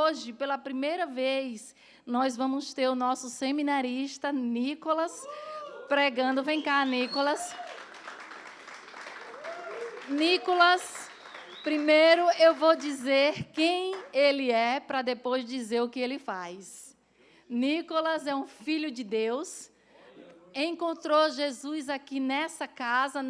hoje, pela primeira vez, nós vamos ter o nosso seminarista, Nicolas, pregando. Vem cá, Nicolas. Nicolas, primeiro eu vou dizer quem ele é, para depois dizer o que ele faz. Nicolas é um filho de Deus, encontrou Jesus aqui nessa casa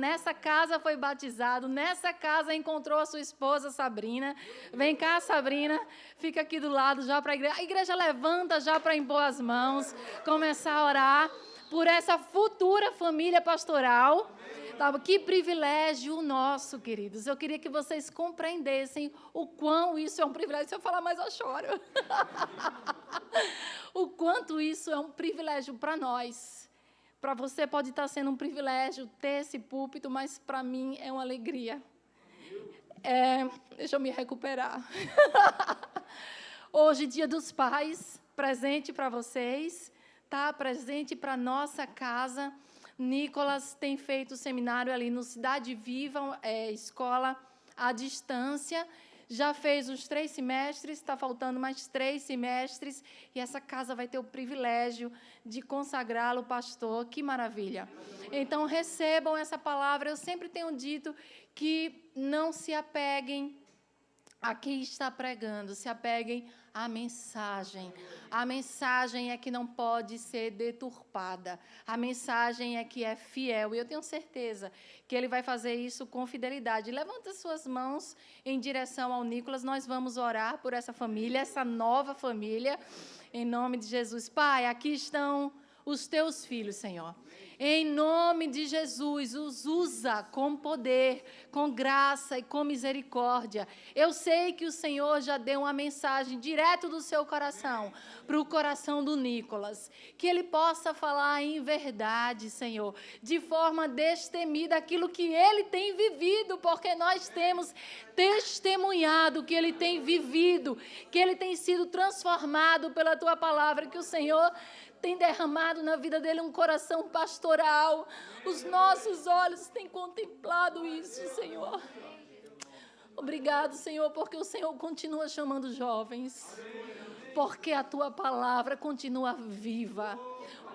foi batizado, nessa casa encontrou a sua esposa Sabrina. Vem cá, Sabrina, fica aqui do lado já para a igreja. A igreja levanta já para impor as mãos, começar a orar por essa futura família pastoral. Que privilégio nosso, queridos. Eu queria que vocês compreendessem o quão isso é um privilégio. Se eu falar mais, eu choro. O quanto isso é um privilégio para nós. Para você pode estar sendo um privilégio ter esse púlpito, mas para mim é uma alegria. Deixa eu me recuperar. Hoje, Dia dos Pais, presente para vocês, tá? Presente para nossa casa. Nicolas tem feito o seminário ali no Cidade Viva, escola à distância. Já fez os 3 semestres, está faltando mais 3 semestres, e essa casa vai ter o privilégio de consagrá-lo pastor. Que maravilha! Então, recebam essa palavra. Eu sempre tenho dito que não se apeguem a quem está pregando, se apeguem à mensagem. A mensagem é que não pode ser deturpada. A mensagem é que é fiel. E eu tenho certeza que ele vai fazer isso com fidelidade. Levanta suas mãos em direção ao Nicolas. Nós vamos orar por essa família, essa nova família, em nome de Jesus. Pai, aqui estão os teus filhos, Senhor. Em nome de Jesus, os usa com poder, com graça e com misericórdia. Eu sei que o Senhor já deu uma mensagem direto do seu coração para o coração do Nicolas. Que ele possa falar em verdade, Senhor, de forma destemida aquilo que ele tem vivido, porque nós temos testemunhado que ele tem vivido, que ele tem sido transformado pela tua palavra, que o Senhor tem derramado na vida dele um coração pastoral. Os nossos olhos têm contemplado isso, Senhor. Obrigado, Senhor, porque o Senhor continua chamando jovens, porque a tua palavra continua viva,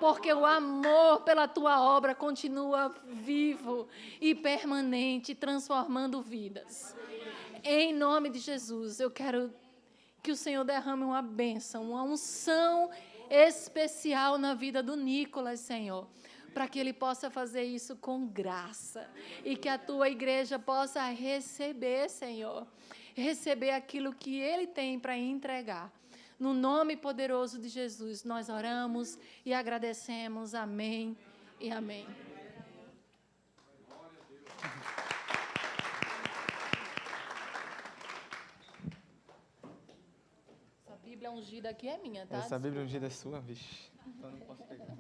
porque o amor pela tua obra continua vivo e permanente, transformando vidas. Em nome de Jesus, eu quero que o Senhor derrame uma bênção, uma unção especial na vida do Nicolas, Senhor, para que ele possa fazer isso com graça e que a tua igreja possa receber, Senhor, receber aquilo que ele tem para entregar. No nome poderoso de Jesus, nós oramos e agradecemos. Amém e amém. Bíblia ungida aqui é minha, tá? Essa Bíblia ungida é sua, vixe. Então não posso pegar.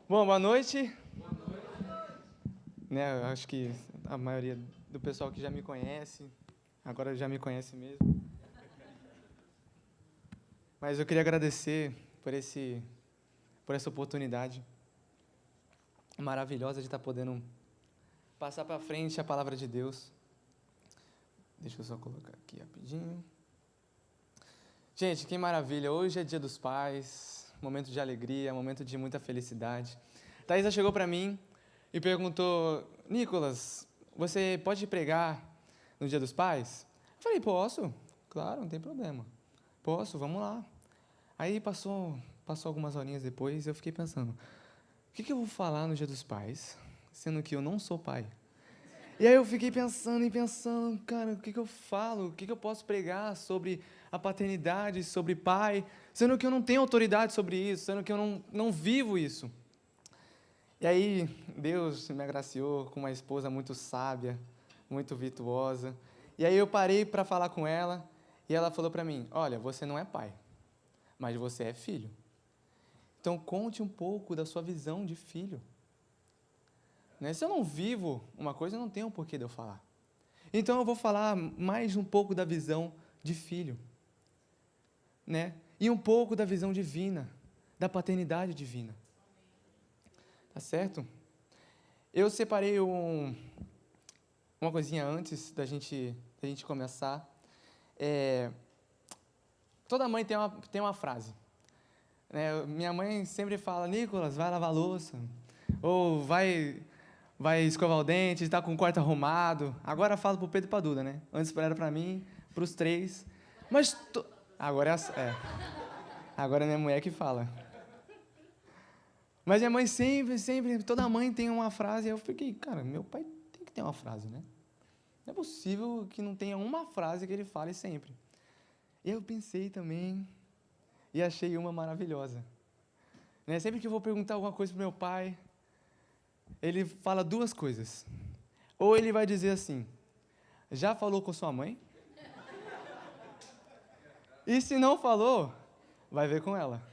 Bom, boa noite. Eu acho que a maioria do pessoal que já me conhece, agora já me conhece mesmo. Mas eu queria agradecer por essa oportunidade maravilhosa de estar podendo passar para frente a palavra de Deus. Deixa eu só colocar aqui rapidinho. Gente, que maravilha, hoje é Dia dos Pais, momento de alegria, momento de muita felicidade. Thaisa chegou para mim e perguntou: Nicolas, você pode pregar no Dia dos Pais? Eu falei: posso, claro, não tem problema, posso, vamos lá. Aí passou algumas horinhas depois, eu fiquei pensando, o que eu vou falar no Dia dos Pais, sendo que eu não sou pai? E aí eu fiquei pensando, cara, o que eu falo? O que eu posso pregar sobre a paternidade, sobre pai, sendo que eu não tenho autoridade sobre isso, sendo que eu não vivo isso? E aí Deus me agraciou com uma esposa muito sábia, muito virtuosa. E aí eu parei para falar com ela, e ela falou para mim: olha, você não é pai, mas você é filho. Então conte um pouco da sua visão de filho. Se eu não vivo uma coisa, eu não tenho porquê de eu falar. Então eu vou falar mais um pouco da visão de filho. E um pouco da visão divina, da paternidade divina. Tá certo? Eu separei uma coisinha antes da gente começar. Toda mãe tem uma frase. Né? Minha mãe sempre fala, Nicolas, vai lavar a louça. Ou vai escovar o dente, está com o quarto arrumado. Agora falo para o Pedro e para a Duda, né? Antes era para mim, para os três. Mas agora agora é minha mulher que fala. Mas minha mãe sempre, toda mãe tem uma frase. E eu fiquei, cara, meu pai tem que ter uma frase, né? Não é possível que não tenha uma frase que ele fale sempre. E eu pensei também e achei uma maravilhosa. Né? Sempre que eu vou perguntar alguma coisa para meu pai, ele fala duas coisas. Ou ele vai dizer assim, já falou com sua mãe? E se não falou, vai ver com ela.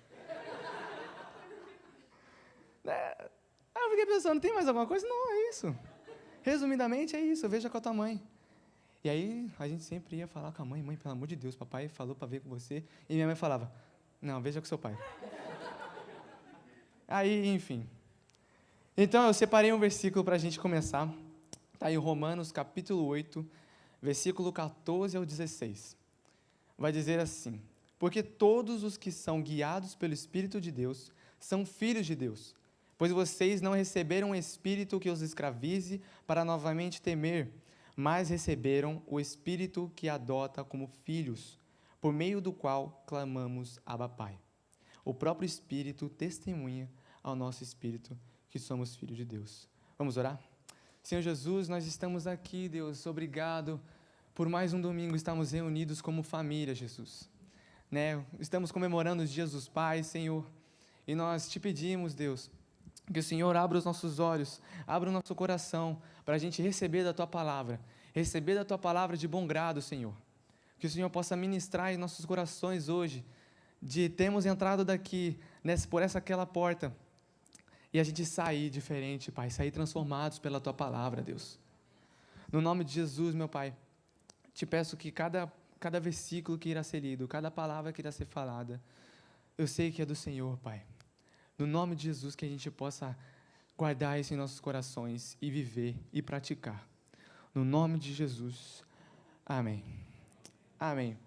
Aí eu fiquei pensando, tem mais alguma coisa? Não, é isso. Resumidamente, é isso, veja com a tua mãe. E aí, a gente sempre ia falar com a mãe, pelo amor de Deus, papai falou para ver com você. E minha mãe falava, não, veja com seu pai. Aí, enfim. Então, eu separei um versículo para a gente começar. Está em Romanos, capítulo 8, versículo 14 ao 16. Vai dizer assim, porque todos os que são guiados pelo Espírito de Deus são filhos de Deus. Pois vocês não receberam um espírito que os escravize para novamente temer, mas receberam o Espírito que adota como filhos, por meio do qual clamamos Abba Pai. O próprio Espírito testemunha ao nosso espírito que somos filhos de Deus. Vamos orar? Senhor Jesus, nós estamos aqui, Deus, obrigado por mais um domingo estarmos reunidos como família, Jesus. Né? Estamos comemorando os dias dos pais, Senhor, e nós te pedimos, Deus, que o Senhor abra os nossos olhos, abra o nosso coração, para a gente receber da Tua palavra de bom grado, Senhor. Que o Senhor possa ministrar em nossos corações hoje, de termos entrado daqui, por aquela porta, e a gente sair diferente, Pai, sair transformados pela Tua palavra, Deus. No nome de Jesus, meu Pai, te peço que cada versículo que irá ser lido, cada palavra que irá ser falada, eu sei que é do Senhor, Pai. No nome de Jesus, que a gente possa guardar isso em nossos corações e viver e praticar. No nome de Jesus. Amém. Amém.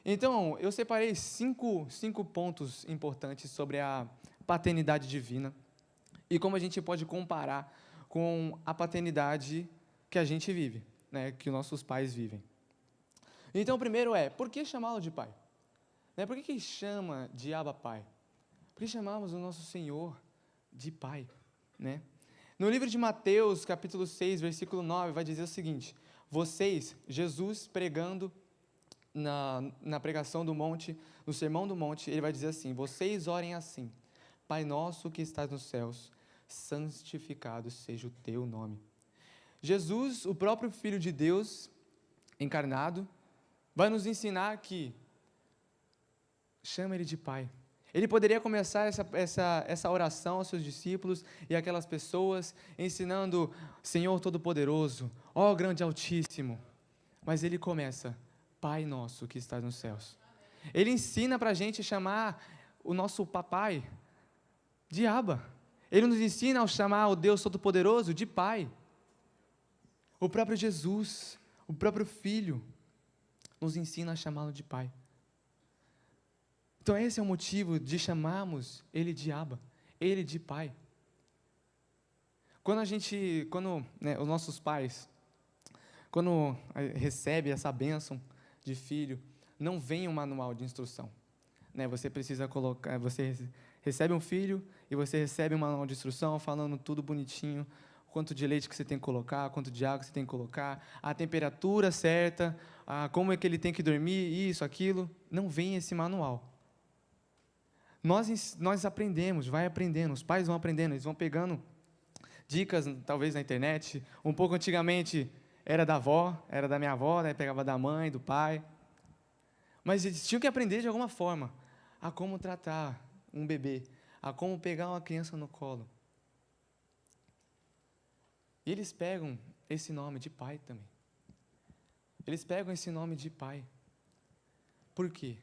Então, eu separei cinco pontos importantes sobre a paternidade divina e como a gente pode comparar com a paternidade que a gente vive, né, que nossos pais vivem. Então, o primeiro é, por que chamá-lo de pai? Né, por que chama de Abba Pai? Por que chamamos o nosso Senhor de Pai? Né? No livro de Mateus, capítulo 6, versículo 9, vai dizer o seguinte, vocês, Jesus pregando na pregação do monte, no sermão do monte, ele vai dizer assim, vocês orem assim, Pai nosso que estás nos céus, santificado seja o teu nome. Jesus, o próprio Filho de Deus, encarnado, vai nos ensinar que chama ele de Pai. Ele poderia começar essa oração aos seus discípulos e aquelas pessoas, ensinando, Senhor Todo-Poderoso, ó grande Altíssimo. Mas ele começa, Pai nosso que estás nos céus. Ele ensina para a gente chamar o nosso papai de Abba. Ele nos ensina a chamar o Deus Todo-Poderoso de Pai. O próprio Jesus, o próprio Filho, nos ensina a chamá-lo de Pai. Então esse é o motivo de chamarmos Ele de Abba, Ele de Pai. Quando os nossos pais, quando recebe essa bênção de filho, não vem um manual de instrução. Né? Você precisa colocar, você recebe um filho e você recebe um manual de instrução falando tudo bonitinho, quanto de leite que você tem que colocar, quanto de água que você tem que colocar, a temperatura certa, como é que ele tem que dormir, isso, aquilo. Não vem esse manual. Nós aprendemos, vai aprendendo, os pais vão aprendendo, eles vão pegando dicas, talvez na internet, um pouco antigamente era da avó, era da minha avó, né? Pegava da mãe, do pai, mas eles tinham que aprender de alguma forma a como tratar um bebê, a como pegar uma criança no colo. E eles pegam esse nome de pai também. Eles pegam esse nome de pai. Por quê?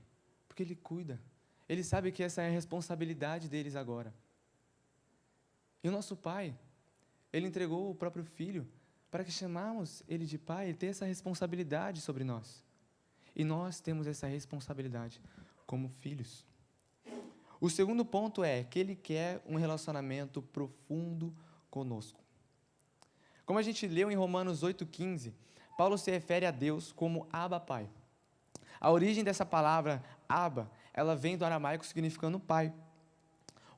Porque ele cuida. Ele sabe que essa é a responsabilidade deles agora. E o nosso Pai, Ele entregou o próprio Filho para que chamamos Ele de Pai e ter essa responsabilidade sobre nós. E nós temos essa responsabilidade como filhos. O segundo ponto é que Ele quer um relacionamento profundo conosco. Como a gente leu em Romanos 8,15, Paulo se refere a Deus como Abba Pai. A origem dessa palavra, Abba, ela vem do aramaico significando pai.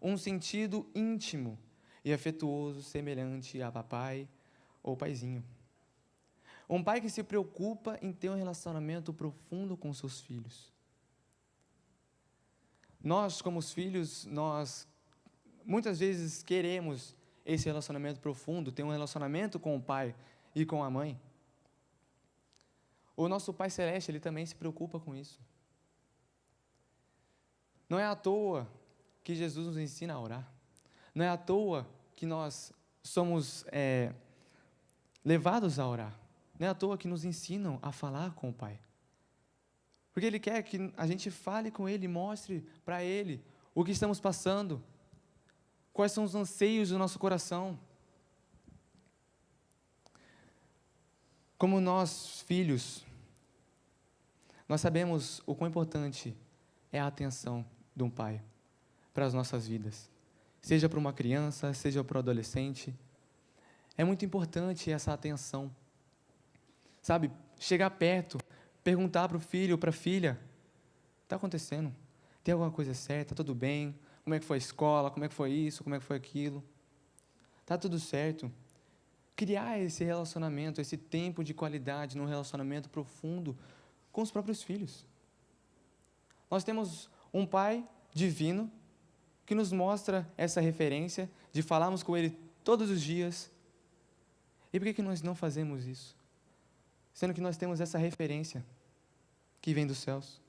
Um sentido íntimo e afetuoso, semelhante a papai ou paizinho. Um pai que se preocupa em ter um relacionamento profundo com seus filhos. Nós, como os filhos, nós muitas vezes queremos esse relacionamento profundo, ter um relacionamento com o pai e com a mãe. O nosso Pai Celeste, Ele também se preocupa com isso. Não é à toa que Jesus nos ensina a orar. Não é à toa que nós somos levados a orar. Não é à toa que nos ensinam a falar com o Pai. Porque Ele quer que a gente fale com Ele, mostre para Ele o que estamos passando, quais são os anseios do nosso coração. Como nós, filhos, nós sabemos o quão importante é a atenção de um pai para as nossas vidas. Seja para uma criança, seja para um adolescente. É muito importante essa atenção. Sabe, chegar perto, perguntar para o filho ou para a filha, está acontecendo? Tem alguma coisa certa? Tudo bem? Como é que foi a escola? Como é que foi isso? Como é que foi aquilo? Está tudo certo? Criar esse relacionamento, esse tempo de qualidade num relacionamento profundo com os próprios filhos. Nós temos um Pai divino que nos mostra essa referência de falarmos com Ele todos os dias. E por que nós não fazemos isso? Sendo que nós temos essa referência que vem dos céus.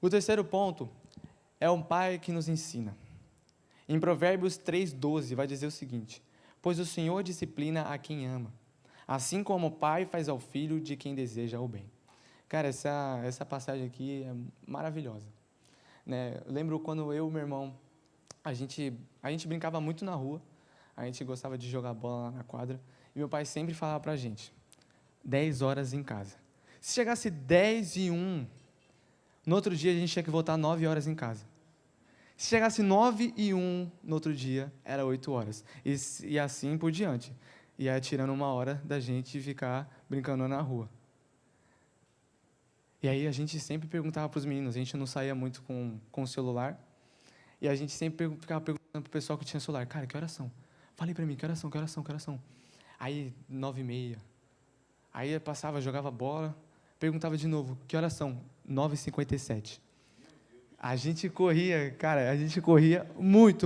O terceiro ponto é um Pai que nos ensina. Em Provérbios 3,12 vai dizer o seguinte: pois o Senhor disciplina a quem ama, assim como o pai faz ao filho de quem deseja o bem. Cara, essa passagem aqui é maravilhosa. Né? Eu lembro quando eu e meu irmão, a gente brincava muito na rua, a gente gostava de jogar bola lá na quadra, e meu pai sempre falava pra gente, 10 horas em casa. Se chegasse 10:01, no outro dia a gente tinha que voltar 9 horas em casa. Se chegasse 9:01 no outro dia, era 8 horas. E assim por diante. Ia tirando 1 hora da gente ficar brincando na rua. E aí a gente sempre perguntava para os meninos, a gente não saía muito com o celular, e a gente sempre ficava perguntando para o pessoal que tinha celular, cara, que horas são? Fala aí para mim, que horas são? Aí 9:30. Aí eu passava, jogava bola, perguntava de novo, que horas são? 9:57. A gente corria muito.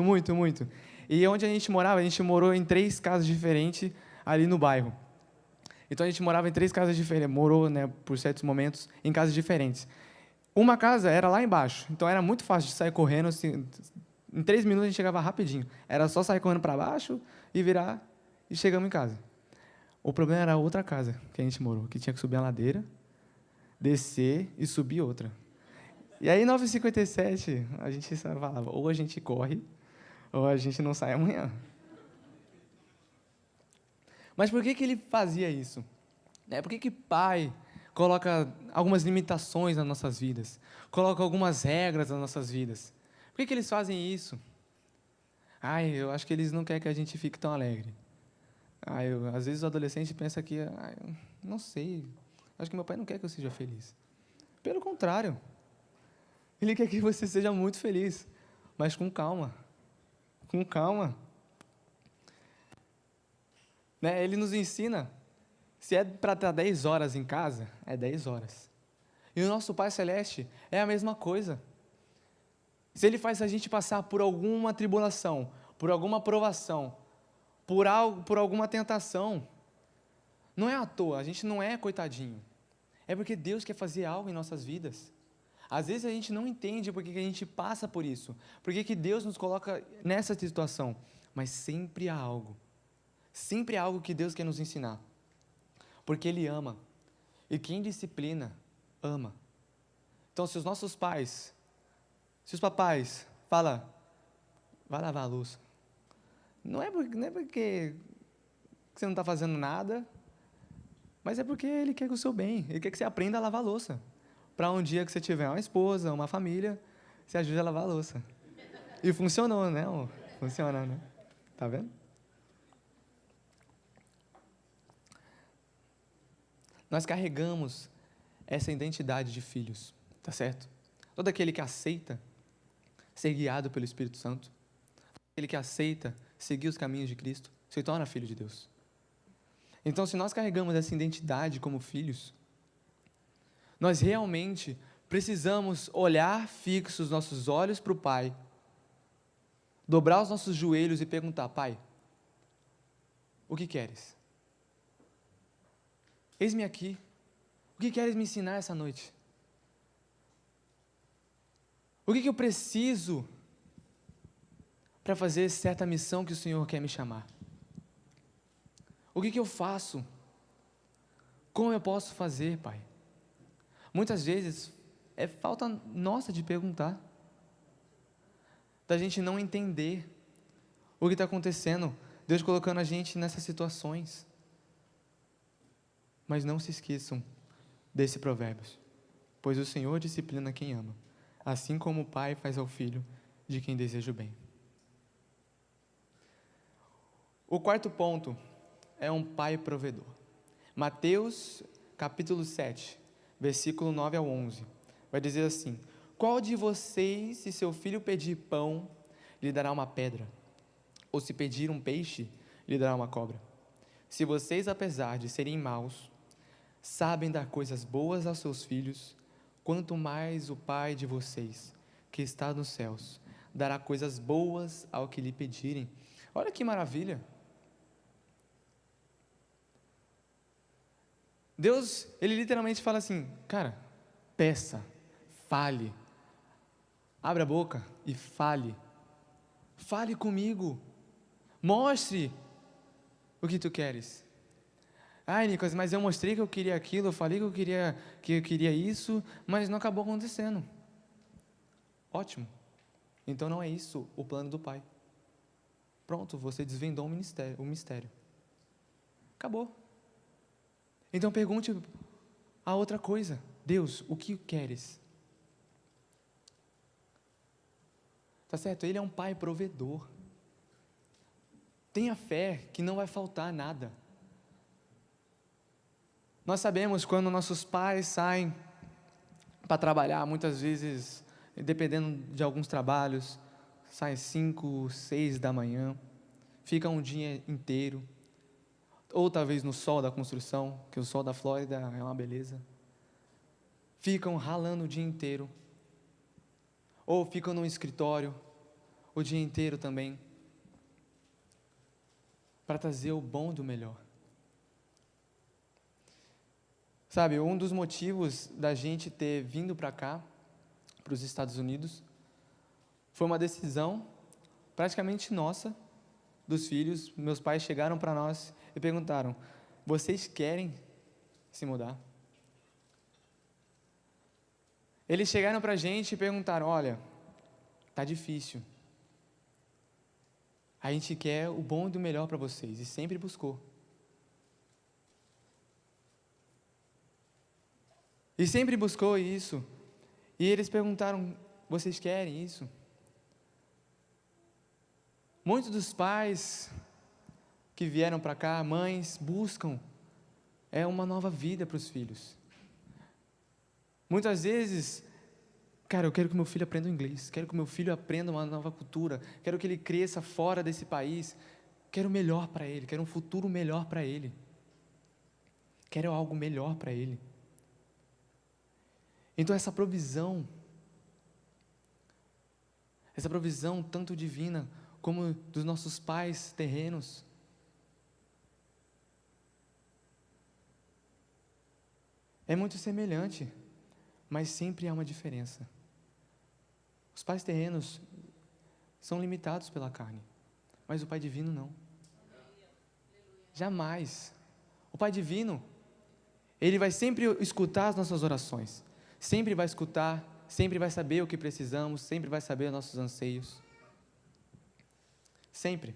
E onde a gente morava, a gente morou em 3 casas diferentes ali no bairro. Então a gente morava em 3 casas diferentes, morou, né, por certos momentos em casas diferentes. Uma casa era lá embaixo, então era muito fácil de sair correndo, assim, em 3 minutos a gente chegava rapidinho. Era só sair correndo para baixo e virar e chegamos em casa. O problema era a outra casa que a gente morou, que tinha que subir a ladeira, descer e subir outra. E aí, 9:57, a gente falava, ou a gente corre, ou a gente não sai amanhã. Mas por que ele fazia isso? Por que pai coloca algumas limitações nas nossas vidas? Coloca algumas regras nas nossas vidas? Por que eles fazem isso? Eu acho que eles não querem que a gente fique tão alegre. Às vezes o adolescente pensa que, não sei, acho que meu pai não quer que eu seja feliz. Pelo contrário. Ele quer que você seja muito feliz, mas com calma. Com calma. Né? Ele nos ensina, se é para estar 10 horas em casa, é 10 horas. E o nosso Pai Celeste é a mesma coisa. Se Ele faz a gente passar por alguma tribulação, por alguma provação, por alguma tentação, não é à toa, a gente não é coitadinho. É porque Deus quer fazer algo em nossas vidas. Às vezes a gente não entende por que a gente passa por isso, por que Deus nos coloca nessa situação, mas sempre há algo que Deus quer nos ensinar, porque Ele ama, e quem disciplina, ama. Então, se os papais falam, vai lavar a louça, não é porque você não está fazendo nada, Mas é porque Ele quer o seu bem. Ele quer que você aprenda a lavar a louça. Para um dia que você tiver uma esposa, uma família, você ajude a lavar a louça. E funcionou, né? Funciona, né? Tá vendo? Nós carregamos essa identidade de filhos, tá certo? Todo aquele que aceita ser guiado pelo Espírito Santo, aquele que aceita seguir os caminhos de Cristo, se torna filho de Deus. Então, se nós carregamos essa identidade como filhos, nós realmente precisamos olhar fixos nossos olhos para o Pai, dobrar os nossos joelhos e perguntar: Pai, o que queres? Eis-me aqui. O que queres me ensinar essa noite? O que eu preciso para fazer certa missão que o Senhor quer me chamar? O que eu faço? Como eu posso fazer, Pai? Muitas vezes é falta nossa de perguntar, da gente não entender o que está acontecendo, Deus colocando a gente nessas situações. Mas não se esqueçam desse provérbio: pois o Senhor disciplina quem ama, assim como o pai faz ao filho de quem deseja o bem. O quarto ponto é um pai provedor. Mateus capítulo 7, versículo 9 ao 11, vai dizer assim: qual de vocês, se seu filho pedir pão, lhe dará uma pedra? Ou se pedir um peixe, lhe dará uma cobra? Se vocês, apesar de serem maus, sabem dar coisas boas aos seus filhos, quanto mais o Pai de vocês, que está nos céus, dará coisas boas ao que lhe pedirem. Olha que maravilha! Deus, Ele literalmente fala assim: cara, peça, fale, abra a boca e fale. Fale comigo, mostre o que tu queres. Ai, Nicolas, mas eu mostrei que eu queria aquilo, eu falei que eu queria isso, mas não acabou acontecendo. Ótimo. Então não é isso o plano do Pai. Pronto, você desvendou o mistério. Acabou. Então pergunte a outra coisa: Deus, o que queres? Tá certo? Ele é um Pai provedor. Tenha fé que não vai faltar nada. Nós sabemos quando nossos pais saem para trabalhar, muitas vezes, dependendo de alguns trabalhos, saem 5, 6 da manhã, ficam um dia inteiro, ou talvez no sol da construção, que o sol da Flórida é uma beleza, ficam ralando o dia inteiro, ou ficam no escritório o dia inteiro também, para trazer o bom do melhor. Sabe, um dos motivos da gente ter vindo para cá, para os Estados Unidos, foi uma decisão praticamente nossa, dos filhos. Meus pais chegaram para nós e perguntaram: vocês querem se mudar? Eles chegaram para a gente e perguntaram: olha, tá difícil, a gente quer o bom e do melhor para vocês, e sempre buscou. E sempre buscou isso. E eles perguntaram: vocês querem isso? Muitos dos pais que vieram para cá, mães, buscam uma nova vida para os filhos. Muitas vezes, cara, eu quero que meu filho aprenda inglês, quero que meu filho aprenda uma nova cultura, quero que ele cresça fora desse país, quero o melhor para ele, quero um futuro melhor para ele, quero algo melhor para ele. Então essa provisão tanto divina como dos nossos pais terrenos, é muito semelhante, mas sempre há uma diferença. Os pais terrenos são limitados pela carne, mas o Pai divino não. Jamais. O Pai divino, Ele vai sempre escutar as nossas orações, sempre vai escutar, sempre vai saber o que precisamos, sempre vai saber os nossos anseios. Sempre.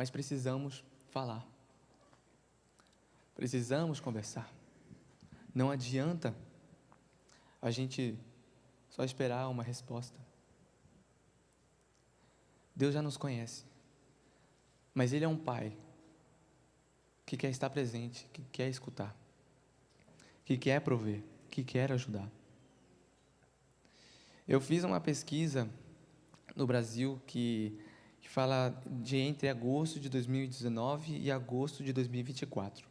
mas precisamos falar. Precisamos conversar. Não adianta a gente só esperar uma resposta. Deus já nos conhece, mas Ele é um Pai que quer estar presente, que quer escutar, que quer prover, que quer ajudar. Eu fiz uma pesquisa no Brasil que fala de entre agosto de 2019 e agosto de 2024.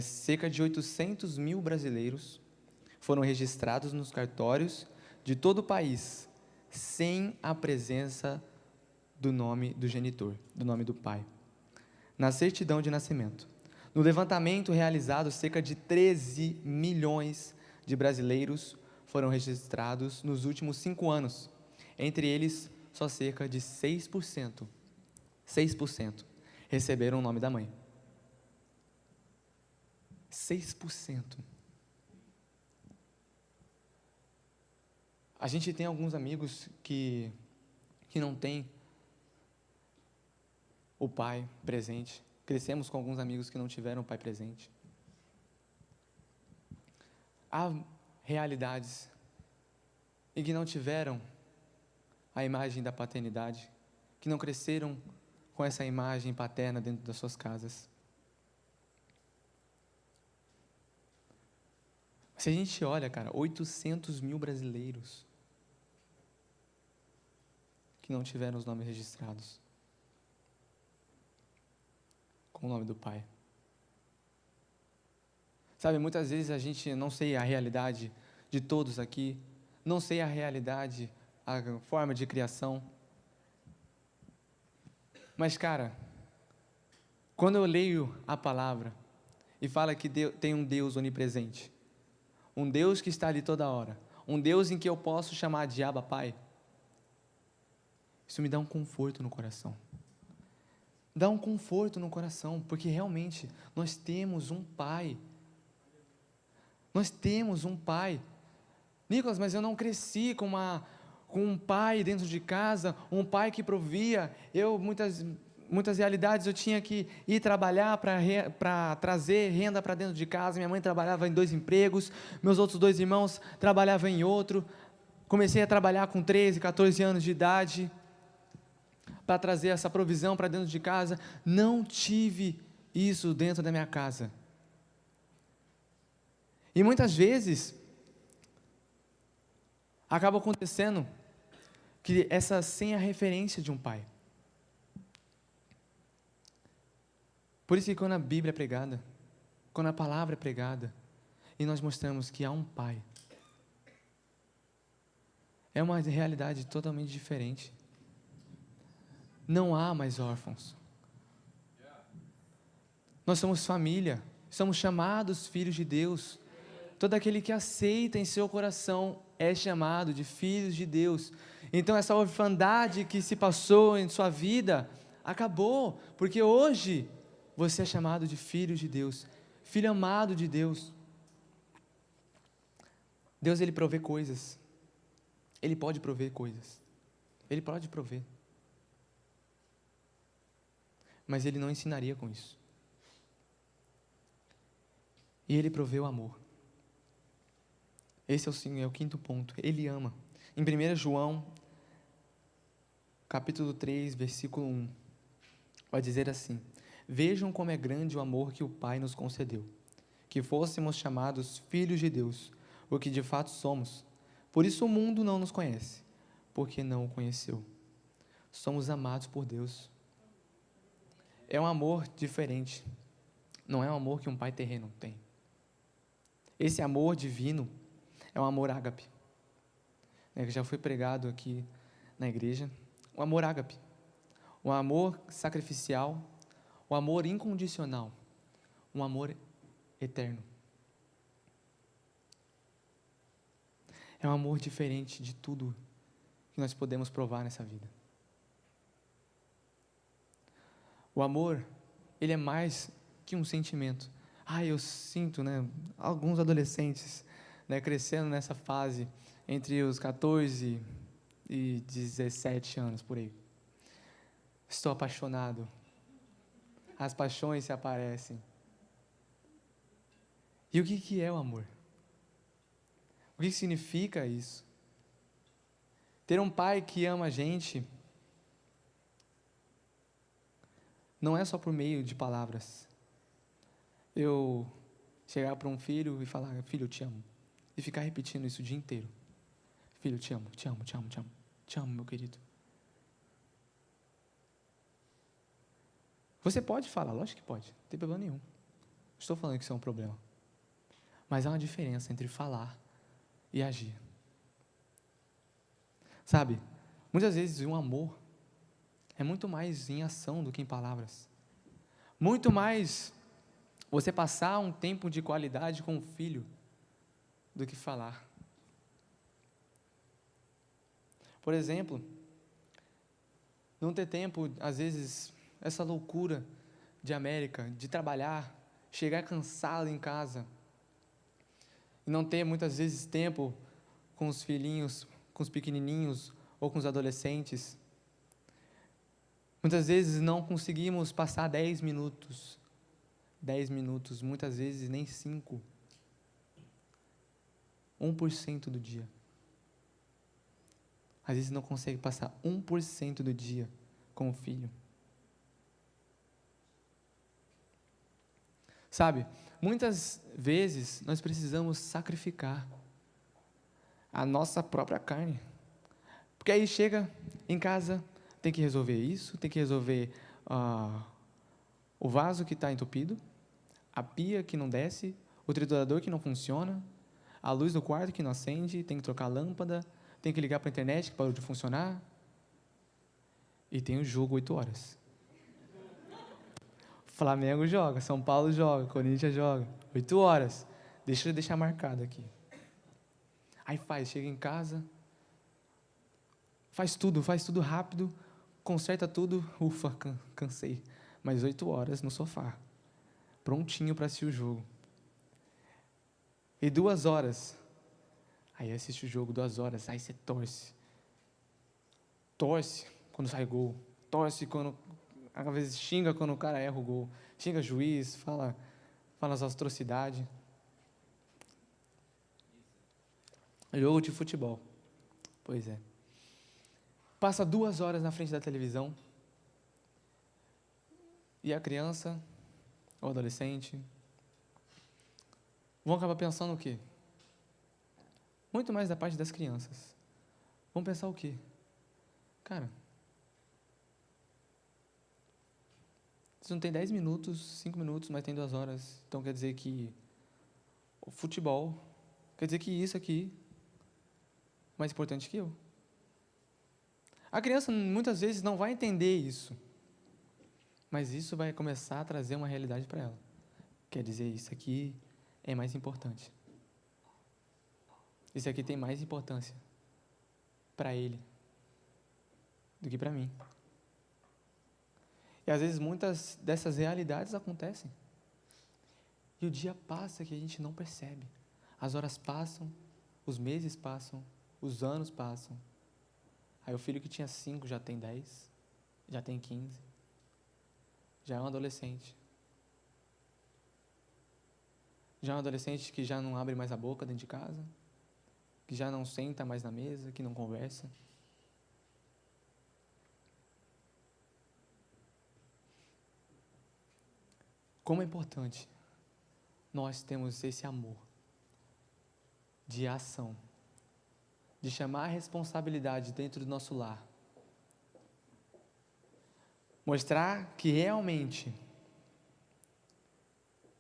Cerca de 800 mil brasileiros foram registrados nos cartórios de todo o país, sem a presença do nome do genitor, do nome do pai, na certidão de nascimento. No levantamento realizado, cerca de 13 milhões de brasileiros foram registrados nos últimos 5 anos. Entre eles, só cerca de 6% receberam o nome da mãe. 6%. A gente tem alguns amigos que não têm o pai presente. Crescemos com alguns amigos que não tiveram o pai presente. Há realidades em que não tiveram a imagem da paternidade, que não cresceram com essa imagem paterna dentro das suas casas. Se a gente olha, 800 mil brasileiros que não tiveram os nomes registrados com o nome do pai. Sabe, muitas vezes a gente não sei a realidade de todos aqui, não sei a realidade, a forma de criação. Mas, quando eu leio a palavra e fala que tem um Deus onipresente, um Deus que está ali toda hora, um Deus em que eu posso chamar de Abba Pai, isso me dá um conforto no coração. Dá um conforto no coração, porque realmente nós temos um Pai. Nós temos um Pai. Nicolas, mas eu não cresci com um pai dentro de casa, um pai que provia. Muitas realidades eu tinha que ir trabalhar para trazer renda para dentro de casa. Minha mãe trabalhava em 2 empregos, meus outros 2 irmãos trabalhavam em outro. Comecei a trabalhar com 13, 14 anos de idade, para trazer essa provisão para dentro de casa. Não tive isso dentro da minha casa. E muitas vezes, acaba acontecendo que sem a referência de um pai. Por isso que quando a Bíblia é pregada, quando a palavra é pregada, e nós mostramos que há um pai, é uma realidade totalmente diferente. Não há mais órfãos. Nós somos família, somos chamados filhos de Deus. Todo aquele que aceita em seu coração é chamado de filhos de Deus. Então essa orfandade que se passou em sua vida, acabou, porque hoje você é chamado de filho de Deus, filho amado de Deus. Deus, Ele provê coisas, Ele pode prover coisas, Ele pode prover, mas Ele não ensinaria com isso. E Ele provê o amor. Esse é o 5º ponto. Ele ama. Em 1 João, capítulo 3, versículo 1, vai dizer assim: vejam como é grande o amor que o Pai nos concedeu, que fôssemos chamados filhos de Deus, o que de fato somos. Por isso o mundo não nos conhece, porque não o conheceu. Somos amados por Deus. É um amor diferente. Não é um amor que um pai terreno tem. Esse amor divino é um amor ágape, que já foi pregado aqui na igreja. O amor ágape, o amor sacrificial, o amor incondicional, um amor eterno. É um amor diferente de tudo que nós podemos provar nessa vida. O amor, ele é mais que um sentimento. Eu sinto, alguns adolescentes, crescendo nessa fase, entre os 14 e 17 anos, por aí. Estou apaixonado as paixões se aparecem. E o que é o amor? O que significa isso? Ter um pai que ama a gente não é só por meio de palavras. Eu chegar para um filho e falar, filho, eu te amo. E ficar repetindo isso o dia inteiro. Filho, eu te amo, te amo, te amo, te amo. Te amo, meu querido. Você pode falar, lógico que pode, não tem problema nenhum. Estou falando que isso é um problema. Mas há uma diferença entre falar e agir. Sabe, muitas vezes um amor é muito mais em ação do que em palavras. Muito mais você passar um tempo de qualidade com o filho do que falar. Por exemplo, não ter tempo, às vezes, essa loucura de América, de trabalhar, chegar cansado em casa, e não ter muitas vezes tempo com os filhinhos, com os pequenininhos ou com os adolescentes. Muitas vezes não conseguimos passar 10 minutos, muitas vezes nem 5, 1% do dia. Às vezes não consegue passar 1% do dia com o filho. Sabe, muitas vezes nós precisamos sacrificar a nossa própria carne. Porque aí chega em casa, tem que resolver isso, tem que resolver o vaso que está entupido, a pia que não desce, o triturador que não funciona, a luz do quarto que não acende, tem que trocar a lâmpada, tem que ligar para a internet que parou de funcionar. E tem o jogo 8 horas. Flamengo joga, São Paulo joga, Corinthians joga. 8 horas. Deixa eu deixar marcado aqui. Aí chega em casa, faz tudo rápido, conserta tudo, ufa, cansei. Mais 8 horas no sofá, prontinho para assistir o jogo. E 2 horas, aí assiste o jogo 2 horas, aí você torce quando sai gol, torce quando, às vezes xinga quando o cara erra o gol, xinga juiz, fala as atrocidades. Jogo de futebol, pois é. Passa 2 horas na frente da televisão, e a criança, ou adolescente, vão acabar pensando o quê? Muito mais da parte das crianças. Vão pensar o quê? Cara, você não tem 10 minutos, 5 minutos, mas tem 2 horas. Então quer dizer que o futebol, quer dizer que isso aqui é mais importante que eu. A criança muitas vezes não vai entender isso, mas isso vai começar a trazer uma realidade para ela. Quer dizer, isso aqui é mais importante. Isso aqui tem mais importância para ele do que para mim. E às vezes muitas dessas realidades acontecem. E o dia passa que a gente não percebe. As horas passam, os meses passam, os anos passam. Aí o filho que tinha 5 já tem 10, já tem 15, já é um adolescente. Já é um adolescente que já não abre mais a boca dentro de casa, que já não senta mais na mesa, que não conversa. Como é importante nós termos esse amor de ação, de chamar a responsabilidade dentro do nosso lar. Mostrar que realmente,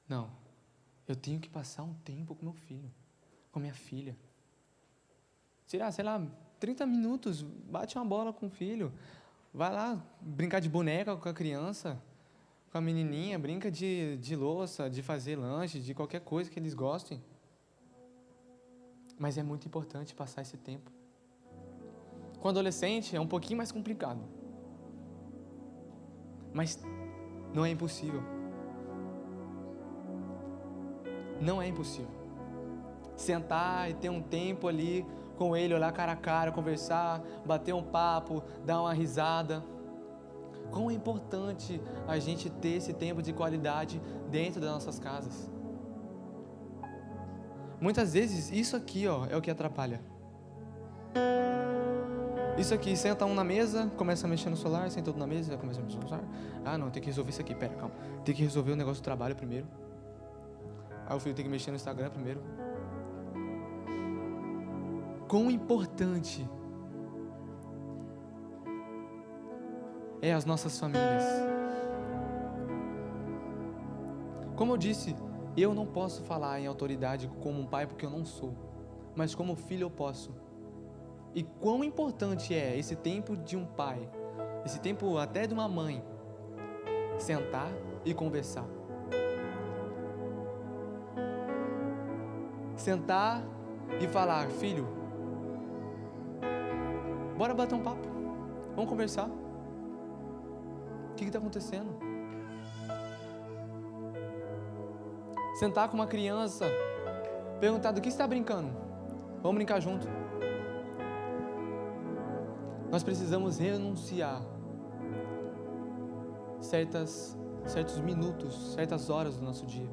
não, eu tenho que passar um tempo com meu filho, com minha filha. Tirar, 30 minutos, bate uma bola com o filho, vai lá brincar de boneca com a criança, com a menininha, brinca de louça, de fazer lanche, de qualquer coisa que eles gostem. Mas é muito importante passar esse tempo. Com adolescente é um pouquinho mais complicado. Mas não é impossível. Não é impossível. Sentar e ter um tempo ali com ele, olhar cara a cara, conversar, bater um papo, dar uma risada. Quão é importante a gente ter esse tempo de qualidade dentro das nossas casas. Muitas vezes, isso aqui, ó, é o que atrapalha. Isso aqui, senta um na mesa, começa a mexer no celular, senta outro na mesa, começa a mexer no celular. Ah, não, tem que resolver isso aqui, pera, calma. Tem que resolver o negócio do trabalho primeiro. Aí o filho tem que mexer no Instagram primeiro. Quão importante é as nossas famílias. Como eu disse, eu não posso falar em autoridade como um pai porque eu não sou, mas como filho eu posso. E quão importante é esse tempo de um pai, esse tempo até de uma mãe, sentar e conversar. Sentar e falar, filho, bora bater um papo, vamos conversar. O que está acontecendo? Sentar com uma criança, perguntar do que você está brincando, vamos brincar junto. Nós precisamos renunciar certos minutos, certas horas do nosso dia.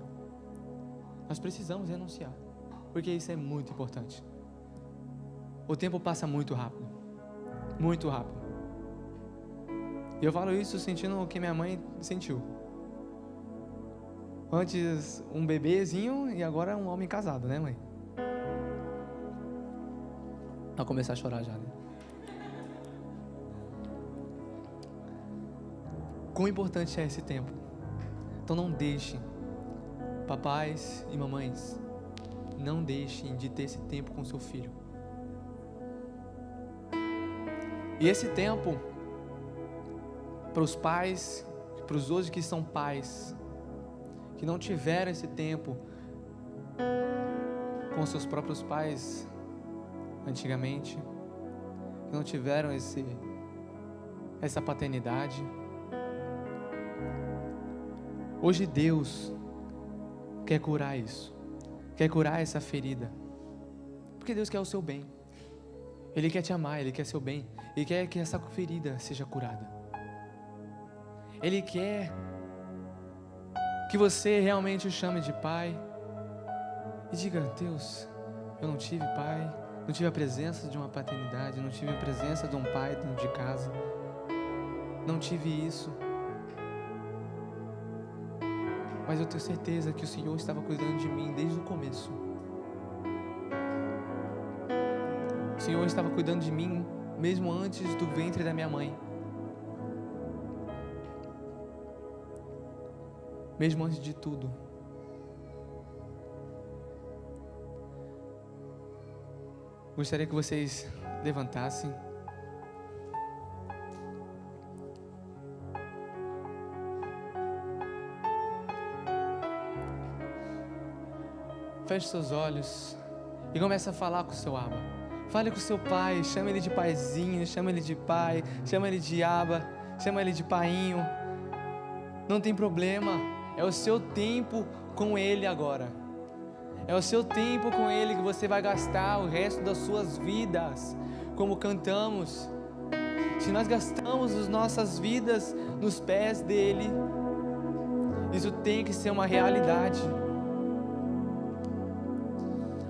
Nós precisamos renunciar, porque isso é muito importante. O tempo passa muito rápido, muito rápido. E eu falo isso sentindo o que minha mãe sentiu. Antes um bebezinho e agora um homem casado, né, mãe? Vai começar a chorar já, né? Quão importante é esse tempo. Então não deixem, papais e mamães, não deixem de ter esse tempo com seu filho. E esse tempo, para os pais, para os hoje que são pais, que não tiveram esse tempo com seus próprios pais antigamente, que não tiveram essa paternidade. Hoje Deus quer curar isso, quer curar essa ferida, porque Deus quer o seu bem. Ele quer te amar, Ele quer seu bem, Ele quer que essa ferida seja curada. Ele quer que você realmente o chame de pai e diga, Deus, eu não tive pai, não tive a presença de uma paternidade, não tive a presença de um pai dentro de casa, não tive isso, mas eu tenho certeza que o Senhor estava cuidando de mim desde o começo. O Senhor estava cuidando de mim mesmo antes do ventre da minha mãe, mesmo antes de tudo. Gostaria que vocês levantassem. Feche seus olhos e comece a falar com o seu Abba. Fale com o seu pai, chama ele de paizinho, chama ele de pai, chama ele de Abba, chama ele de painho. Não tem problema, é o seu tempo com ele agora. É o seu tempo com ele que você vai gastar o resto das suas vidas, como cantamos. Se nós gastamos as nossas vidas nos pés dele, isso tem que ser uma realidade.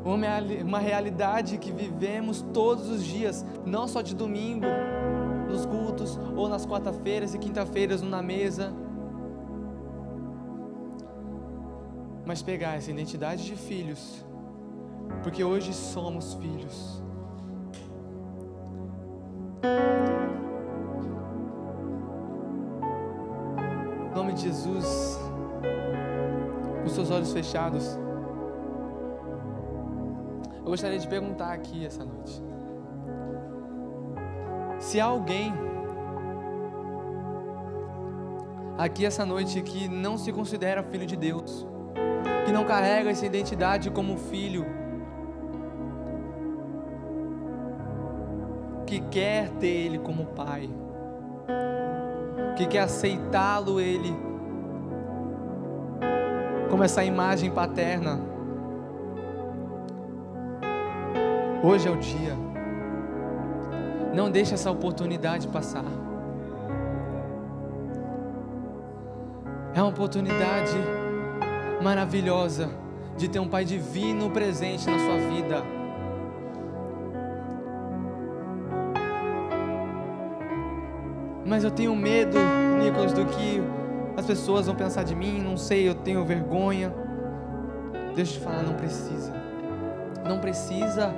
Uma realidade que vivemos todos os dias, não só de domingo, nos cultos, ou nas quarta-feiras e quinta-feiras na mesa, mas pegar essa identidade de filhos, porque hoje somos filhos. Em nome de Jesus, com seus olhos fechados, eu gostaria de perguntar aqui essa noite, se há alguém aqui essa noite que não se considera filho de Deus, que não carrega essa identidade como filho, que quer ter Ele como pai, que quer aceitá-lo Ele como essa imagem paterna. Hoje é o dia. Não deixe essa oportunidade passar. É uma oportunidade maravilhosa de ter um Pai divino presente na sua vida. Mas eu tenho medo, Nicolas, do que as pessoas vão pensar de mim, não sei, eu tenho vergonha. Deixa eu te falar, não precisa. Não precisa.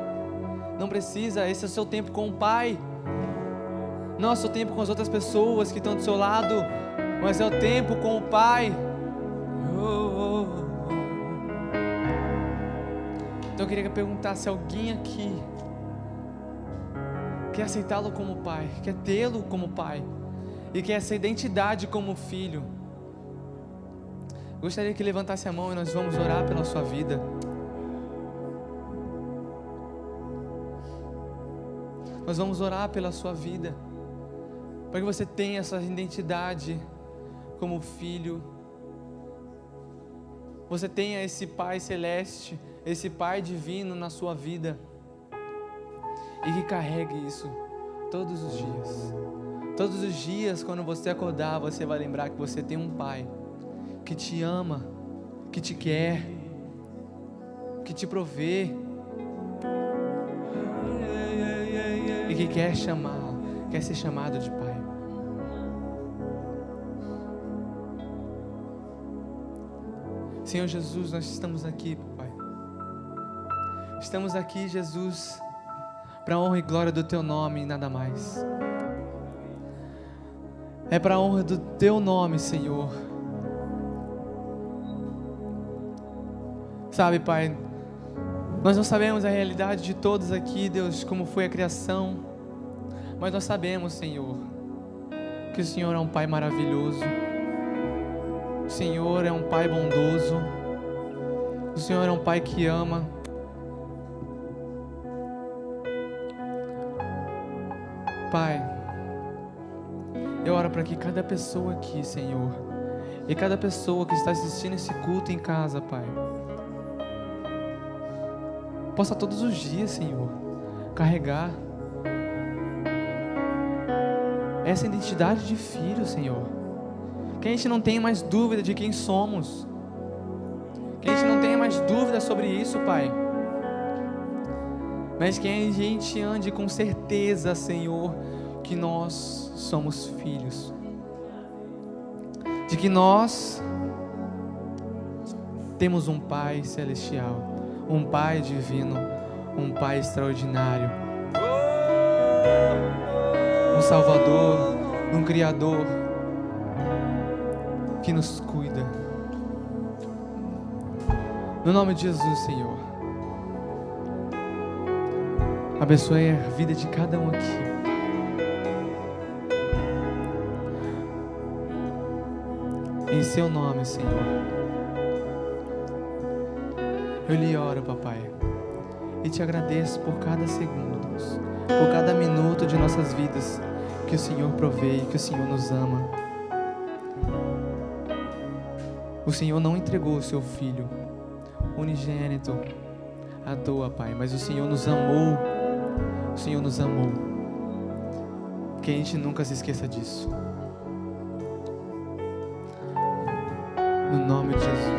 Não precisa, esse é o seu tempo com o Pai. Não é o seu tempo com as outras pessoas que estão do seu lado, mas é o tempo com o Pai. Então eu queria perguntar se alguém aqui quer aceitá-lo como Pai, quer tê-lo como Pai e quer essa identidade como filho. Gostaria que levantasse a mão e nós vamos orar pela sua vida. Nós vamos orar pela sua vida, para que você tenha essa identidade como filho. Você tenha esse Pai celeste, esse Pai divino na sua vida, e que carregue isso todos os dias. Todos os dias, quando você acordar, você vai lembrar que você tem um Pai que te ama, que te quer, que te provê e que quer ser chamado de Pai. Senhor Jesus, nós estamos aqui, Pai. Estamos aqui, Jesus, para a honra e glória do Teu nome e nada mais. É para a honra do Teu nome, Senhor. Sabe, Pai, nós não sabemos a realidade de todos aqui, Deus, como foi a criação, mas nós sabemos, Senhor, que o Senhor é um Pai maravilhoso. O Senhor é um Pai bondoso. O Senhor é um Pai que ama. Pai, eu oro para que cada pessoa aqui, Senhor, e cada pessoa que está assistindo esse culto em casa, Pai, possa todos os dias, Senhor, carregar essa identidade de filho, Senhor. Que a gente não tenha mais dúvida de quem somos. Que a gente não tenha mais dúvida sobre isso, Pai. Mas que a gente ande com certeza, Senhor, que nós somos filhos. De que nós temos um Pai celestial, um Pai divino, um Pai extraordinário, um Salvador, um Criador que nos cuida. No nome de Jesus, Senhor, abençoe a vida de cada um aqui. Em Seu nome, Senhor, eu lhe oro, Papai, e te agradeço por cada segundo, Deus, por cada minuto de nossas vidas que o Senhor provê e que o Senhor nos ama. O Senhor não entregou o Seu Filho unigênito à toa, Pai, mas o Senhor nos amou. O Senhor nos amou. Que a gente nunca se esqueça disso. No nome de Jesus.